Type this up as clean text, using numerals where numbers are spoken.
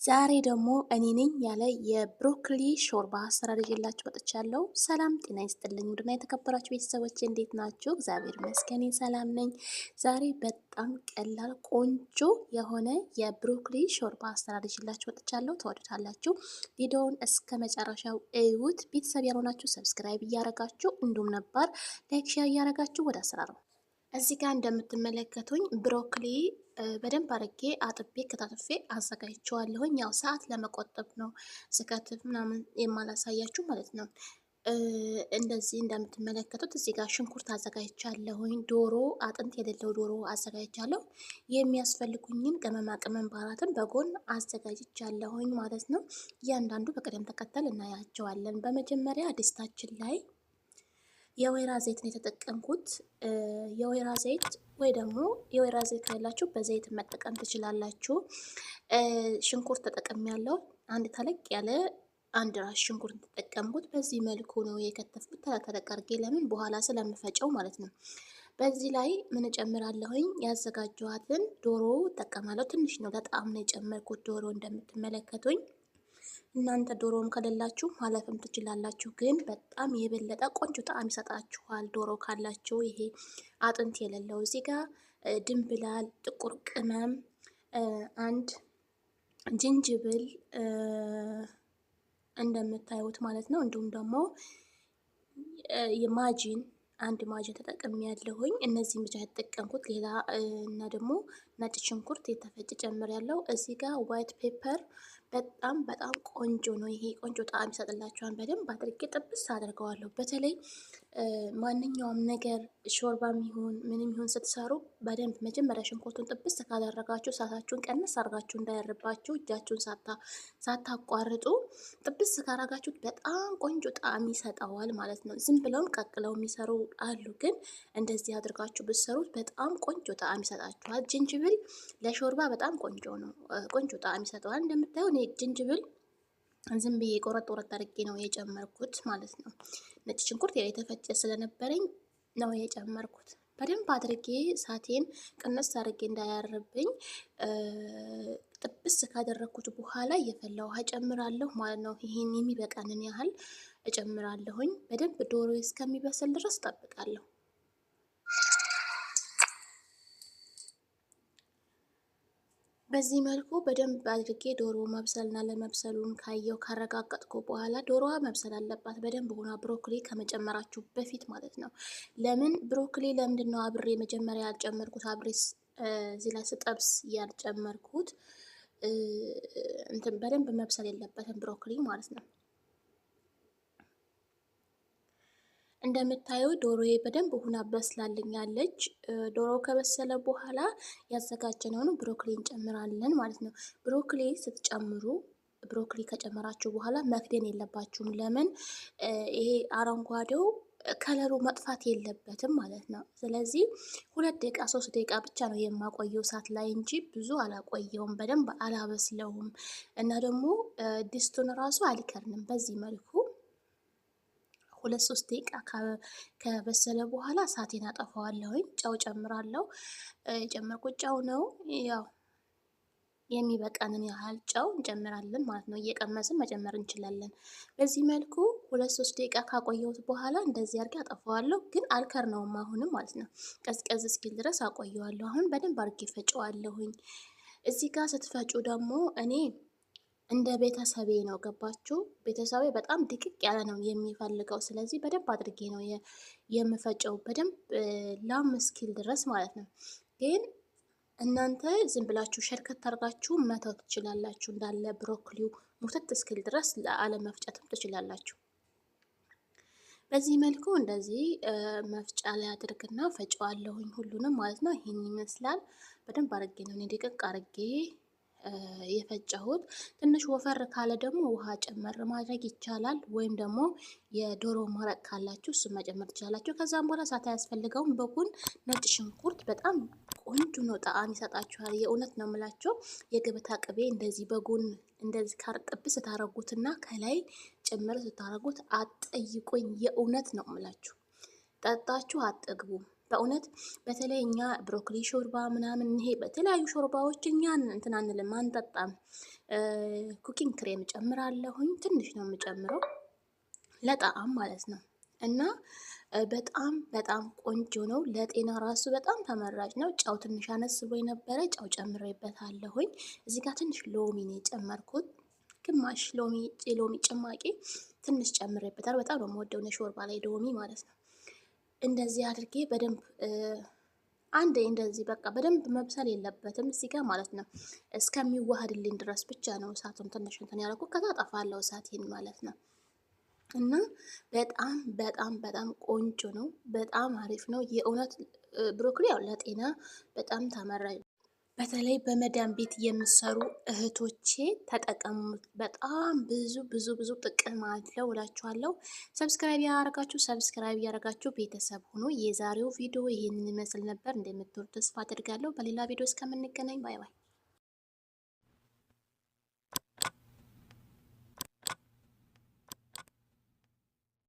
ዛሬ ደግሞ እኔ ነኝ ያለ የብሮኮሊ ሾርባ አሰራር ይዤላችሁ መጥቻለሁ። ሰላም ጤና ይስጥልኝ ውድና የተከበራችሁ ቤተሰቦች እንዴት ናችሁ? እግዚአብሔር ይመስገን ሰላም ነኝ። ዛሬ በጣም ቀላል ቆንጆ የሆነ የብሮኮሊ ሾርባ አሰራር ይዤላችሁ መጥቻለሁ። ተወዱታላችሁ። ቪዲዮውን እስከ መጨረሻው እዩት። ቤተሰብ ያልሆናችሁ ሰብስክራይብ እያረጋችሁ እንዲሁም ነባር ላይክ ሼር እያረጋችሁ ወደ አሰራሩ እዚህ ጋር እንደምትመለከቱኝ ብሮኮሊ በደንብ አድርጌ አጥቤ ከታትፌ አዘጋጅቼዋለሁኝ። ያው ሰዓት ለመቆጠብ ነው ስከትፍ ምናምን የማላሳያችሁ ማለት ነው። እንደዚህ እንደምትመለከቱት እዚህ ጋር ሽንኩርት አዘጋጅቻለሁኝ። ዶሮ አጥንት የሌለው ዶሮ አዘጋጅቻለሁ። የሚያስፈልጉኝን ቅመማ ቅመም ባራትን በጎን አዘጋጅቻለሁኝ ማለት ነው። እያንዳንዱ በቅደም ተከተል እናያቸዋለን። በመጀመሪያ ድስታችን ላይ የወይራ ዘይት ነው የተጠቀምኩት። የወይራ ዘይት ወይ ደግሞ የወይራ ዘይት ካላችሁ በዘይት መጠቀም ትችላላችሁ። ሽንኩርት ተጠቅሜያለሁ። አንድ ተለቅ ያለ አንድ ራስ ሽንኩርት ተጠቀምኩት። በዚህ መልኩ ነው የከተፍኩት። ተለቅ አድርጌ ለምን በኋላ ስለምፈጨው ማለት ነው። በዚህ ላይ ምን እጨምራለሁኝ? ያዘጋጀኋትን ዶሮ እጠቀማለሁ። ትንሽ ነው ለጣዕም ነው የጨመርኩት ዶሮ እንደምትመለከቱኝ። እናንተ ዶሮም ከሌላችሁ ማለፍም ትችላላችሁ፣ ግን በጣም የበለጠ ቆንጆ ጣዕም ይሰጣችኋል ዶሮ ካላችሁ። ይሄ አጥንት የሌለው እዚህ ጋር ድንብላል፣ ጥቁር ቅመም፣ አንድ ዝንጅብል እንደምታዩት ማለት ነው። እንዲሁም ደግሞ የማጂን አንድ ማጂን ተጠቅሜ ያለሁኝ። እነዚህን ብቻ የተጠቀምኩት ሌላ እና ደግሞ ነጭ ሽንኩርት የተፈጨ ጨምር ያለው። እዚህ ጋር ዋይት ፔፐር በጣም ቆንጆ ነው። ይሄ ቆንጆ ጣዕም ይሰጥላችኋል። በደንብ አድርጌ ጥብስ አድርገዋለሁ። በተለይ ማንኛውም ነገር ሾርባም ይሁን ምንም ይሁን ስትሰሩ በደንብ መጀመሪያ ሽንኩርቱን ጥብስ ካደረጋችሁ እሳታችሁን ቀንስ አድርጋችሁ እንዳያርባችሁ እጃችሁን ሳታቋርጡ ጥብስ ካረጋችሁት በጣም ቆንጆ ጣዕም ይሰጠዋል ማለት ነው። ዝም ብለውም ቀቅለው የሚሰሩ አሉ፣ ግን እንደዚህ አድርጋችሁ ብትሰሩት በጣም ቆንጆ ጣዕም ይሰጣችኋል። ዝንጅብል ለሾርባ በጣም ቆንጆ ነው። ቆንጆ ጣዕም ይሰጠዋል። እንደምታዩ እኔ ዝንጅብል ዝም ብዬ ቆረጥ አድርጌ ነው የጨመርኩት ማለት ነው። ነጭ ሽንኩርት የተፈጨ ስለነበረኝ ነው የጨመርኩት። በደንብ አድርጌ ሳቴን ቅንስ አድርጌ እንዳያርብኝ ጥብስ ካደረኩት በኋላ የፈላ ውሃ ጨምራለሁ ማለት ነው። ይሄን የሚበቃንን ያህል እጨምራለሁኝ። በደንብ ዶሮ እስከሚበስል ድረስ ጠብቃለሁ። በዚህ መልኩ በደንብ አድርጌ ዶሮ መብሰልና ለመብሰሉን ካረጋገጥኩ በኋላ ዶሮዋ መብሰል አለባት በደንብ ሆና፣ ብሮኮሊ ከመጨመራችሁ በፊት ማለት ነው። ለምን ብሮኮሊ ለምንድን ነው አብሬ መጀመሪያ ያልጨመርኩት? አብሬ እዚህ ላይ ስጠብስ ያልጨመርኩት እንትን በደንብ መብሰል የለበትም ብሮኮሊ ማለት ነው። እንደምታዩ ዶሮዬ በደንብ ሆና በስላልኛለች። ዶሮ ከበሰለ በኋላ ያዘጋጀነውን ብሮኮሊ እንጨምራለን ማለት ነው። ብሮኮሊ ስትጨምሩ ብሮኮሊ ከጨመራችሁ በኋላ መክደን የለባችሁም። ለምን ይሄ አረንጓዴው ከለሩ መጥፋት የለበትም ማለት ነው። ስለዚህ 2 ደቂቃ 3 ደቂቃ ብቻ ነው የማቆየው እሳት ላይ እንጂ ብዙ አላቆየውም። በደንብ አላበስለውም እና ደግሞ ድስቱን ራሱ አልከርንም። በዚህ መልኩ 2-3 ደቂቃ ከበሰለ በኋላ እሳቴን አጠፋዋለሁኝ። ጨው ጨምራለሁ። የጨመርኩት ጨው ነው። ያው የሚበቃንን ያህል ጨው እንጨምራለን ማለት ነው። እየቀመስን መጨመር እንችላለን። በዚህ መልኩ 2-3 ደቂቃ ካቆየሁት በኋላ እንደዚህ አድርጌ አጠፋዋለሁ። ግን አልከርነውም አሁንም ማለት ነው። ቀዝቀዝ እስኪል ድረስ አቆየዋለሁ። አሁን በደንብ አድርጌ ፈጨዋለሁኝ። እዚህ ጋር ስትፈጩ ደግሞ እኔ እንደ ቤተሰቤ ነው፣ ገባችሁ? ቤተሰቤ በጣም ድቅቅ ያለ ነው የሚፈልገው። ስለዚህ በደንብ አድርጌ ነው የምፈጨው፣ በደንብ ላም እስኪል ድረስ ማለት ነው። ግን እናንተ ዝም ብላችሁ ሸርከት አድርጋችሁ መተው ትችላላችሁ። እንዳለ ብሮኮሊው ሙተት እስኪል ድረስ አለመፍጨትም ትችላላችሁ። በዚህ መልኩ እንደዚህ መፍጫ ላይ አድርግና ፈጨዋለሁኝ ሁሉንም ማለት ነው። ይሄን ይመስላል። በደንብ አድርጌ ነው እኔ ድቅቅ አድርጌ የፈጨሁት። ትንሽ ወፈር ካለ ደግሞ ውሃ ጨመር ማድረግ ይቻላል፣ ወይም ደግሞ የዶሮ መረቅ ካላችሁ እሱን መጨመር ትችላላችሁ። ከዛም በኋላ እሳት አያስፈልገውም። በጎን ነጭ ሽንኩርት በጣም ቆንጆ ነው፣ ጣዕም ይሰጣችኋል። የእውነት ነው የምላችሁ። የገበታ ቅቤ እንደዚህ በጎን እንደዚህ ካርጥብ ስታረጉትና ከላይ ጭምር ስታረጉት አጠይቁኝ። የእውነት ነው የምላችሁ። ጠጣችሁ አጠግቡ። በእውነት በተለይ እኛ ብሮኮሊ ሾርባ ምናምን ይሄ በተለያዩ ሾርባዎች እኛን እንትን አንልም አንጠጣም። ኩኪንግ ክሬም ጨምራለሁኝ፣ ትንሽ ነው የምጨምረው ለጣዕም ማለት ነው። እና በጣም በጣም ቆንጆ ነው። ለጤና ራሱ በጣም ተመራጭ ነው። ጨው ትንሽ አነስ ብሎ የነበረ ጨው ጨምሬበታለሁኝ። እዚህ ጋር ትንሽ ሎሚ ነው የጨመርኩት፣ ግማሽ ሎሚ ጭማቂ ትንሽ ጨምሬበታል። በጣም ነው የምወደው ሾርባ ላይ ሎሚ ማለት ነው። እንደዚህ አድርጌ በደንብ አንዴ እንደዚህ በቃ በደንብ መብሰል የለበትም እዚህ ጋር ማለት ነው። እስከሚዋሃድልኝ ድረስ ብቻ ነው እሳቱን ትንሽ እንትን ያደረኩት። ከዛ አጠፋለሁ እሳቴን ማለት ነው። እና በጣም በጣም በጣም ቆንጆ ነው። በጣም አሪፍ ነው የእውነት። ብሮኮሊ ያው ለጤና በጣም ተመራጭ፣ በተለይ በመዳን ቤት የምሰሩ እህቶቼ ተጠቀሙት። በጣም ብዙ ብዙ ብዙ ጥቅም አለው እላችኋለሁ። ሰብስክራይብ ያደረጋችሁ ቤተሰብ ሆኖ የዛሬው ቪዲዮ ይህንን ይመስል ነበር። እንደምትወዱ ተስፋ አድርጋለሁ። በሌላ ቪዲዮ እስከምንገናኝ ባይ ባይ።